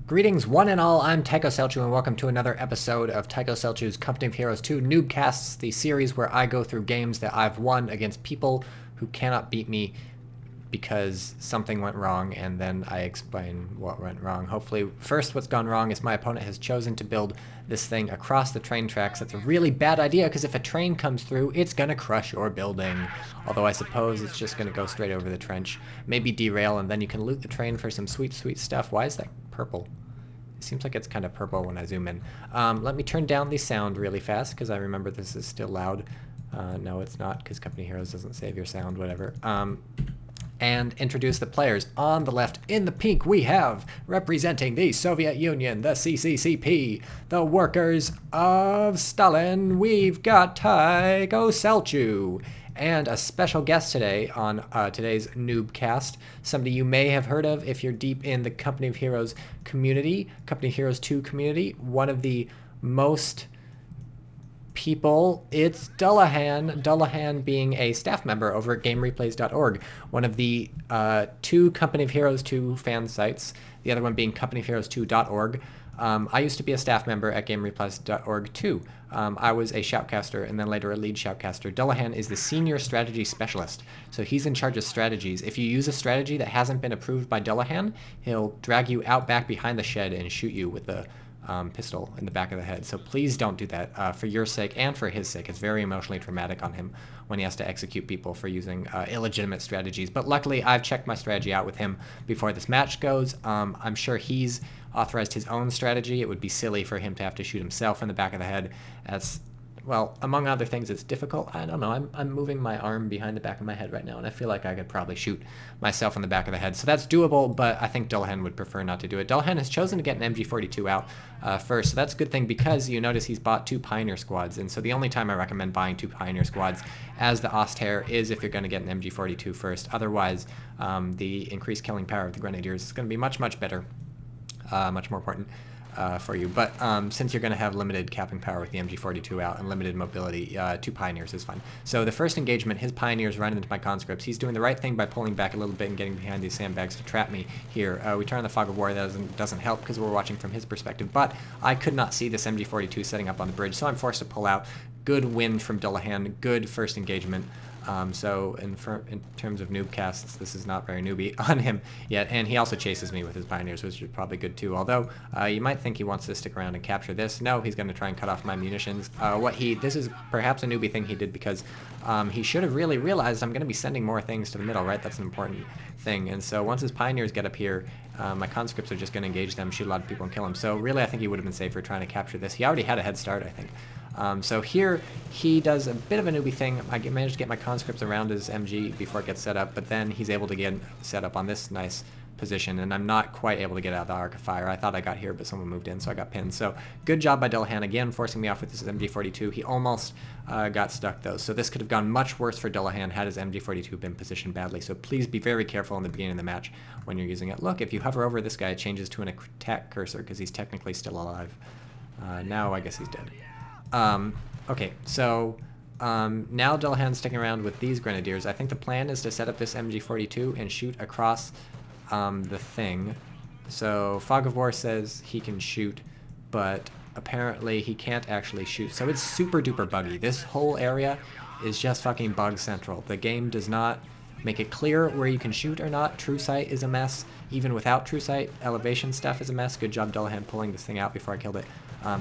Greetings, one and all. I'm TychoCelchuuu, and welcome to another episode of TychoCelchuu's Company of Heroes 2 Noobcasts, the series where I go through games that I've won against people who cannot beat me because something went wrong, and then I explain what went wrong. Hopefully, first what's gone wrong is my opponent has chosen to build this thing across the train tracks. That's a really bad idea, because if a train comes through, it's going to crush your building. Although I suppose it's just going to go straight over the trench, maybe derail, and then you can loot the train for some sweet, sweet stuff. Why is that purple? It seems like it's kind of purple when I zoom in. Let me turn down the sound really fast, because I remember this is still loud. No, it's not, because Company Heroes doesn't save your sound, whatever. And introduce the players. On the left, in the pink, we have, representing the Soviet Union, the CCCP, the workers of Stalin, we've got TychoCelchuuu. And a special guest today on today's Noobcast, somebody you may have heard of if you're deep in the Company of Heroes community, Company of Heroes 2 community, one of the most people, it's Dullahan. Dullahan being a staff member over at GameReplays.org, one of the two Company of Heroes 2 fan sites, the other one being CompanyofHeroes2.org. I used to be a staff member at GameReplays.org too. I was a shoutcaster and then later a lead shoutcaster. Dullahan is the Senior Strategy Specialist, so he's in charge of strategies. If you use a strategy that hasn't been approved by Dullahan, he'll drag you out back behind the shed and shoot you with the pistol in the back of the head. So please don't do that for your sake and for his sake. It's very emotionally traumatic on him when he has to execute people for using illegitimate strategies. But luckily, I've checked my strategy out with him before this match goes. I'm sure he's authorized his own strategy. It would be silly for him to have to shoot himself in the back of the head. That's, well, among other things, it's difficult. I don't know. I'm moving my arm behind the back of my head right now, and I feel like I could probably shoot myself in the back of the head. So that's doable, but I think Dullahan would prefer not to do it. Dullahan has chosen to get an MG42 out first, so that's a good thing, because you notice he's bought 2 Pioneer squads, and so the only time I recommend buying 2 Pioneer squads as the Osthair is if you're going to get an MG42 first. Otherwise, the increased killing power of the Grenadiers is going to be much, much better, much more important. For you, but since you're going to have limited capping power with the MG42 out and limited mobility, 2 Pioneers is fine. So the first engagement, his Pioneers run into my conscripts. He's doing the right thing by pulling back a little bit and getting behind these sandbags to trap me here. We turn on the fog of war. That doesn't help because we're watching from his perspective, but I could not see this MG42 setting up on the bridge, so I'm forced to pull out. Good win from Dullahan, good first engagement. So in terms of noobcasts, this is not very newbie on him yet, and he also chases me with his Pioneers, which is probably good too, although you might think he wants to stick around and capture this. No, he's going to try and cut off my munitions. This is perhaps a newbie thing he did, because he should have really realized I'm going to be sending more things to the middle, right? That's an important thing, and so once his Pioneers get up here, my conscripts are just going to engage them, shoot a lot of people, and kill them. So really, I think he would have been safer trying to capture this. He already had a head start, I think. So here, he does a bit of a newbie thing. I managed to get my conscripts around his MG before it gets set up, but then he's able to get set up on this nice position, and I'm not quite able to get out of the arc of fire. I thought I got here, but someone moved in, so I got pinned. So good job by Dullahan, again, forcing me off with this MG42. He almost got stuck, though, so this could have gone much worse for Dullahan had his MG42 been positioned badly. So please be very careful in the beginning of the match when you're using it. Look, if you hover over this guy, it changes to an attack cursor, because he's technically still alive. Now I guess he's dead. Okay, so now Dullahan's sticking around with these Grenadiers. I think the plan is to set up this MG42 and shoot across the thing. So Fog of War says he can shoot, but apparently he can't actually shoot. So it's super duper buggy. This whole area is just fucking bug central. The game does not make it clear where you can shoot or not. True sight is a mess. Even without true sight, elevation stuff is a mess. Good job Dullahan pulling this thing out before I killed it.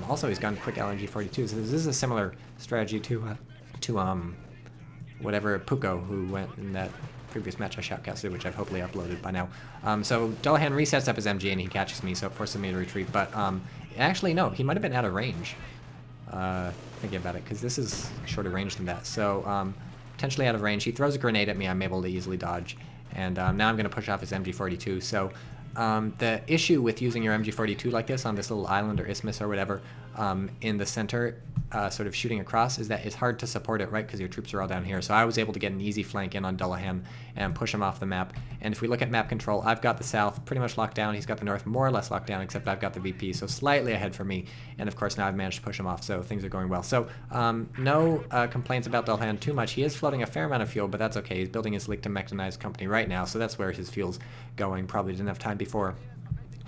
Also, he's gone quick LNG-42, so this is a similar strategy to whatever Puko, who went in that previous match I shoutcasted, which I've hopefully uploaded by now. So Dullahan resets up his MG and he catches me, so it forces me to retreat. But actually, no, he might have been out of range. Thinking about it, because this is shorter range than that. So potentially out of range. He throws a grenade at me. I'm able to easily dodge, and now I'm going to push off his MG42. So the issue with using your MG42 like this on this little island or isthmus or whatever in the center, sort of shooting across, is that it's hard to support it, right, because your troops are all down here. So I was able to get an easy flank in on Dullahan and push him off the map. And if we look at map control, I've got the south pretty much locked down. He's got the north more or less locked down, except I've got the VP, so slightly ahead for me. And of course now I've managed to push him off, so things are going well. So no complaints about Dullahan too much. He is floating a fair amount of fuel, but that's okay. He's building his Licht mechanized company right now, so that's where his fuel's going. Probably didn't have time before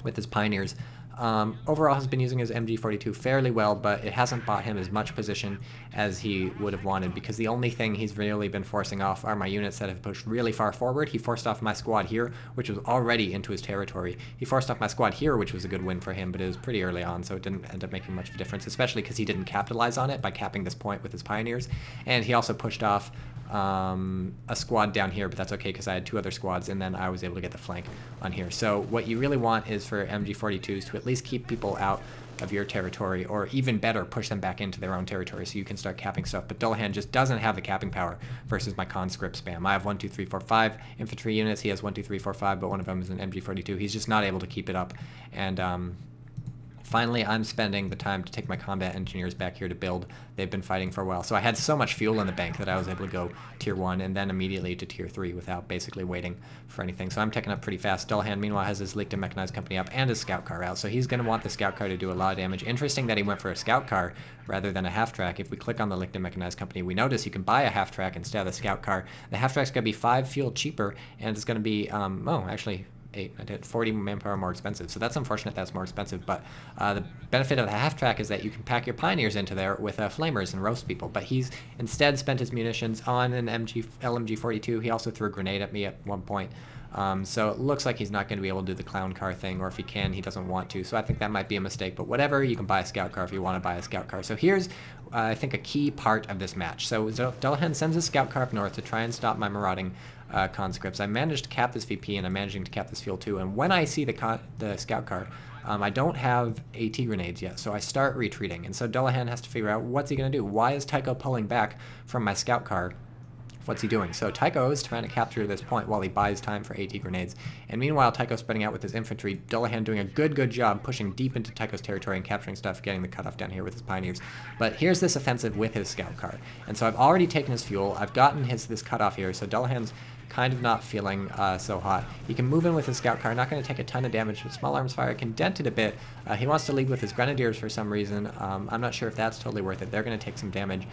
with his Pioneers. overall has been using his MG42 fairly well, but it hasn't bought him as much position as he would have wanted, because the only thing he's really been forcing off are my units that have pushed really far forward. He forced off my squad here, which was already into his territory. He forced off my squad here, which was a good win for him, but it was pretty early on, so it didn't end up making much of a difference, especially because he didn't capitalize on it by capping this point with his pioneers. And he also pushed off a squad down here, but that's okay because I had 2 other squads, and then I was able to get the flank on here. So what you really want is for MG42s to at least keep people out of your territory, or even better, push them back into their own territory so you can start capping stuff. But Dullahan just doesn't have the capping power versus my conscript spam. I have 1, 2, 3, 4, 5 infantry units. He has 1, 2, 3, 4, 5, but one of them is an MG42. He's just not able to keep it up. And finally, I'm spending the time to take my combat engineers back here to build. They've been fighting for a while. So I had so much fuel in the bank that I was able to go tier 1 and then immediately to tier 3 without basically waiting for anything. So I'm taking up pretty fast. Dullahan, meanwhile, has his Leaked and Mechanized Company up and his scout car out. So he's going to want the scout car to do a lot of damage. Interesting that he went for a scout car rather than a half-track. If we click on the Leaked and Mechanized Company, we notice you can buy a half-track instead of the scout car. The half-track's going to be 5 fuel cheaper, and it's going to be, actually 8, I did 40 manpower more expensive. So that's unfortunate that's more expensive, but the benefit of the half-track is that you can pack your pioneers into there with flamers and roast people. But he's instead spent his munitions on an LMG-42. He also threw a grenade at me at one point. So it looks like he's not going to be able to do the clown car thing, or if he can, he doesn't want to. So I think that might be a mistake, but whatever, you can buy a scout car if you want to buy a scout car. So here's, I think, a key part of this match. So Dullahan sends his scout car up north to try and stop my marauding conscripts. I managed to cap this VP, and I'm managing to cap this fuel too. And when I see the scout car, I don't have AT grenades yet, so I start retreating. And so Dullahan has to figure out, what's he going to do? Why is Tycho pulling back from my scout car? What's he doing? So Tycho is trying to capture this point while he buys time for AT grenades. And meanwhile, Tycho's spreading out with his infantry. Dullahan doing a good job pushing deep into Tycho's territory and capturing stuff, getting the cutoff down here with his pioneers. But here's this offensive with his scout car. And so I've already taken his fuel. I've gotten this cutoff here. So Dullahan's kind of not feeling so hot. He can move in with his scout car, not going to take a ton of damage, but small arms fire can dent it a bit. He wants to lead with his grenadiers for some reason. I'm not sure if that's totally worth it. They're going to take some damage.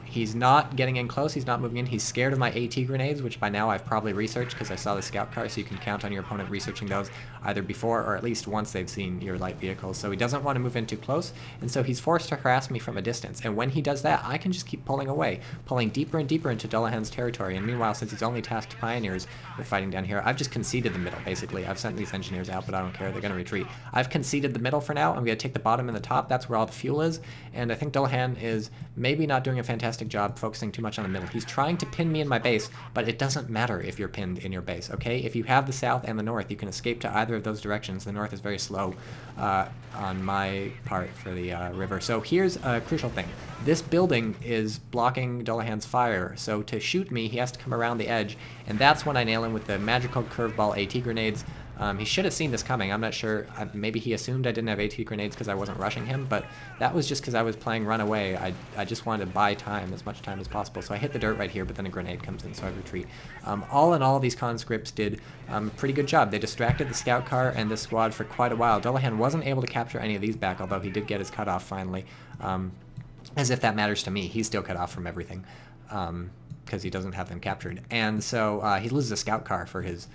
He's not getting in close. He's not moving in. He's scared of my AT grenades, which by now I've probably researched because I saw the scout car, so you can count on your opponent researching those either before or at least once they've seen your light vehicles. So he doesn't want to move in too close, and so he's forced to harass me from a distance. And when he does that, I can just keep pulling away, pulling deeper and deeper into Dullahan's territory. And meanwhile, since he's only tasked pioneers with fighting down here, I've just conceded the middle, basically. I've sent these engineers out, but I don't care. They're going to retreat. I've conceded the middle for now. I'm going to take the bottom and the top. That's where all the fuel is. And I think Dullahan is maybe not doing a fantastic job focusing too much on the middle. He's trying to pin me in my base, but it doesn't matter if you're pinned in your base, okay? If you have the south and the north, you can escape to either of those directions. The north is very slow on my part for the river. So here's a crucial thing. This building is blocking Dullahan's fire, so to shoot me, he has to come around the edge, and that's when I nail him with the magical curveball AT grenades. He should have seen this coming. I'm not sure. Maybe he assumed I didn't have AT grenades because I wasn't rushing him, but that was just because I was playing runaway. I just wanted to buy time, as much time as possible. So I hit the dirt right here, but then a grenade comes in, so I retreat. All in all, these conscripts did a pretty good job. They distracted the scout car and this squad for quite a while. Dullahan wasn't able to capture any of these back, although he did get his cutoff finally. As if that matters to me. He's still cut off from everything because he doesn't have them captured. And so he loses a scout car for his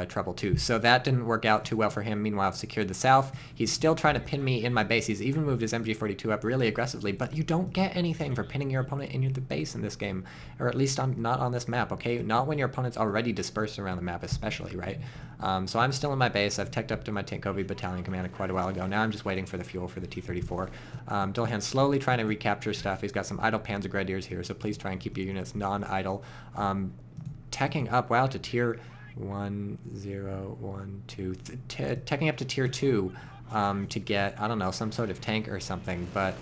trouble too. So that didn't work out too well for him. Meanwhile, I've secured the south. He's still trying to pin me in my base. He's even moved his MG42 up really aggressively, but you don't get anything for pinning your opponent in the base in this game, or at least not on this map, okay? Not when your opponent's already dispersed around the map, especially, right? So I'm still in my base. I've teched up to my Tankovi battalion commander quite a while ago. Now I'm just waiting for the fuel for the T-34. Dullahan's slowly trying to recapture stuff. He's got some idle Panzer Grenadiers here, so please try and keep your units non-idle. Teching up, wow, to tier 1, 0, 1, 2, teching up to tier 2 to get, I don't know, some sort of tank or something, but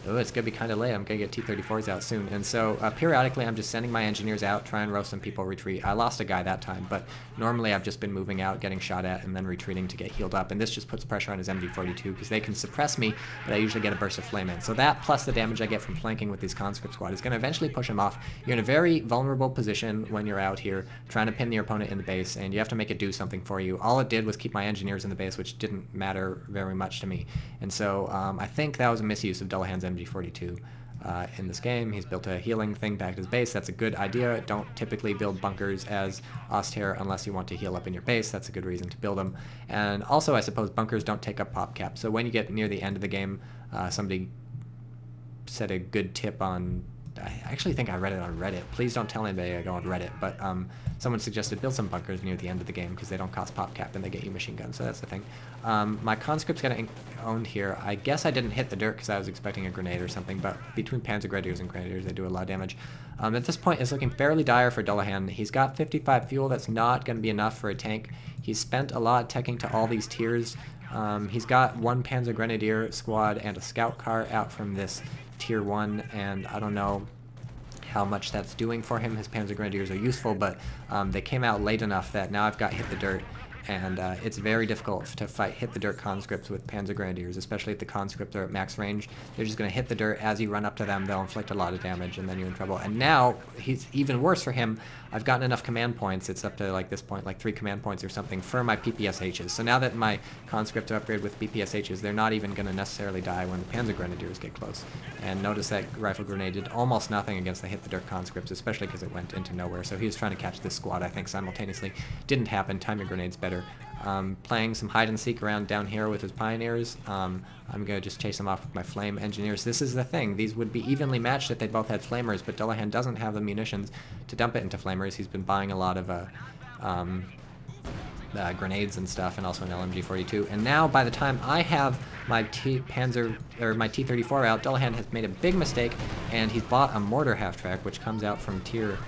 oh, it's going to be kind of late. I'm going to get T-34s out soon. And so periodically I'm just sending my engineers out, try and roast some people, retreat. I lost a guy that time, but normally I've just been moving out, getting shot at, and then retreating to get healed up. And this just puts pressure on his MG42 because they can suppress me, but I usually get a burst of flame in. So that plus the damage I get from flanking with these conscript squad is going to eventually push him off. You're in a very vulnerable position when you're out here trying to pin your opponent in the base, and you have to make it do something for you. All it did was keep my engineers in the base, which didn't matter very much to me. And so I think that was a misuse of Dullahan's MG42. in this game. He's built a healing thing back to his base. That's a good idea. Don't typically build bunkers as Austere unless you want to heal up in your base. That's a good reason to build them. And also, I suppose bunkers don't take up pop cap. So when you get near the end of the game, somebody said a good tip on... I actually think I read it on Reddit. Please don't tell anybody I go on Reddit, but someone suggested build some bunkers near the end of the game because they don't cost pop cap and they get you machine guns, so that's the thing. My conscript's getting owned here. I guess I didn't hit the dirt because I was expecting a grenade or something, but between Panzer Grenadiers and Grenadiers, they do a lot of damage. At this point, it's looking fairly dire for Dullahan. He's got 55 fuel. That's not going to be enough for a tank. He's spent a lot teching to all these tiers. He's got one Panzer Grenadier squad and a scout car out from this tier 1, and I don't know how much that's doing for him. His Panzer Grenadiers are useful, but they came out late enough that now I've got hit the dirt, and it's very difficult to fight hit the dirt conscripts with Panzer Grenadiers, especially if the conscripts are at max range. They're just going to hit the dirt. As you run up to them, they'll inflict a lot of damage, and then you're in trouble. And now, he's even worse for him. I've gotten enough command points. It's up to, like, this point, like 3 command points or something for my PPSHs. So now that my conscripts are upgraded with PPSHs, they're not even going to necessarily die when the Panzer Grenadiers get close. And notice that rifle grenade did almost nothing against the hit the dirt conscripts, especially because it went into nowhere. So he was trying to catch this squad, I think, simultaneously. Didn't happen. Timing grenade's better. Playing some hide and seek around down here with his pioneers. I'm going to just chase them off with my flame engineers. This is the thing. These would be evenly matched if they both had flamers, but Dullahan doesn't have the munitions to dump it into flamers. He's been buying a lot of grenades and stuff, and also an LMG-42. And now, by the time I have my my T-34 out, Dullahan has made a big mistake, and he's bought a mortar half-track, which comes out from tier...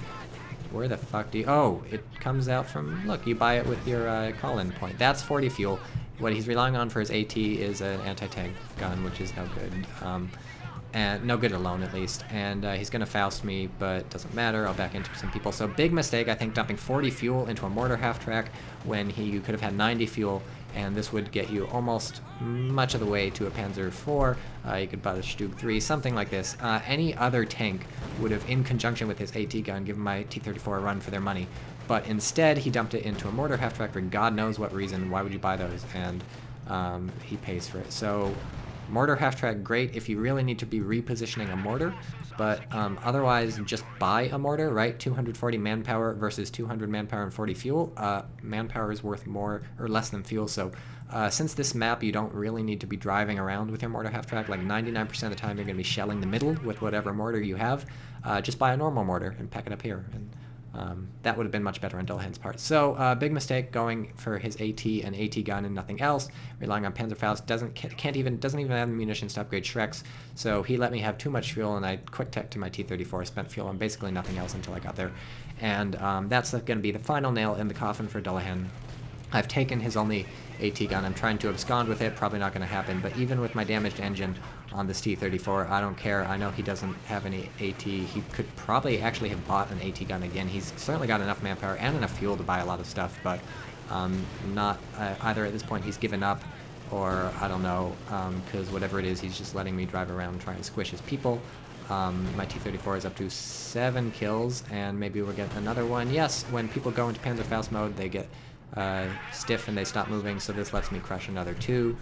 Where the fuck do you... Oh, it comes out from... Look, you buy it with your call-in point. That's 40 fuel. What he's relying on for his AT is an anti-tank gun, which is no good. And no good alone, at least. And he's going to Faust me, but it doesn't matter. I'll back into some people. So big mistake, I think, dumping 40 fuel into a mortar half-track when you could have had 90 fuel, and this would get you almost much of the way to a Panzer IV. You could buy the Stug 3, something like this. Any other tank would have, in conjunction with his AT gun, given my T-34 a run for their money. But instead, he dumped it into a mortar half-track for God knows what reason. Why would you buy those? And he pays for it. So mortar half-track, great if you really need to be repositioning a mortar, but otherwise just buy a mortar, right? 240 manpower versus 200 manpower and 40 fuel. Manpower is worth more or less than fuel, so since this map you don't really need to be driving around with your mortar half-track, like 99% of the time you're going to be shelling the middle with whatever mortar you have, just buy a normal mortar and pack it up here. And that would have been much better on Dullahan's part. So big mistake going for his AT and AT gun and nothing else. Relying on Panzerfaust doesn't even have the munitions to upgrade Shreks. So he let me have too much fuel, and I quick tech to my T-34, spent fuel on basically nothing else until I got there. And that's going to be the final nail in the coffin for Dullahan. I've taken his only AT gun. I'm trying to abscond with it. Probably not going to happen. But even with my damaged engine on this T-34, I don't care. I know he doesn't have any AT. He could probably actually have bought an AT gun again. He's certainly got enough manpower and enough fuel to buy a lot of stuff, but not either at this point he's given up, or I don't know, because whatever it is, he's just letting me drive around and try and squish his people. My T-34 is up to 7 kills, and maybe we'll get another one. Yes, when people go into Panzerfaust mode, they get stiff and they stop moving, so this lets me crush another 2.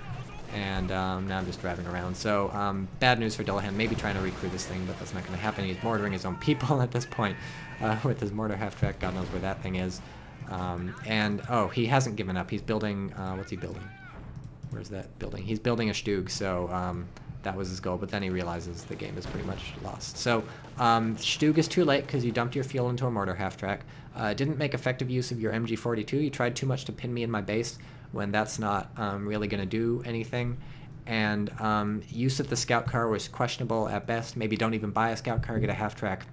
And now I'm just driving around. So bad news for Dullahan, maybe trying to recrew this thing, but that's not going to happen. He's mortaring his own people at this point with his mortar half-track. God knows where that thing is. And, oh, he hasn't given up. He's building, what's he building? Where's that building? He's building a Stug, so that was his goal, but then he realizes the game is pretty much lost. So Stug is too late because you dumped your fuel into a mortar half-track. Didn't make effective use of your MG42. You tried too much to pin me in my base when that's not really going to do anything. And use of the scout car was questionable at best. Maybe don't even buy a scout car, get a half-track,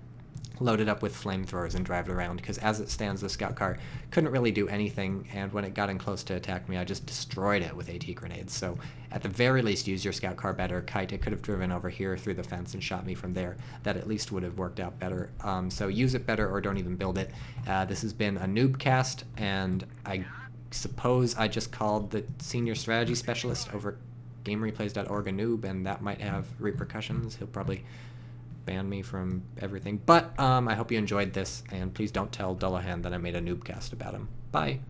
load it up with flamethrowers and drive it around, because as it stands, the scout car couldn't really do anything, and when it got in close to attack me, I just destroyed it with AT grenades. So at the very least, use your scout car better. Kite, it could have driven over here through the fence and shot me from there. That at least would have worked out better. So use it better or don't even build it. This has been a Noobcast, and I suppose I just called the Senior Strategy Specialist over GameReplays.org a noob, and that might have repercussions. He'll probably ban me from everything. But I hope you enjoyed this, and please don't tell Dullahan that I made a Noobcast about him. Bye.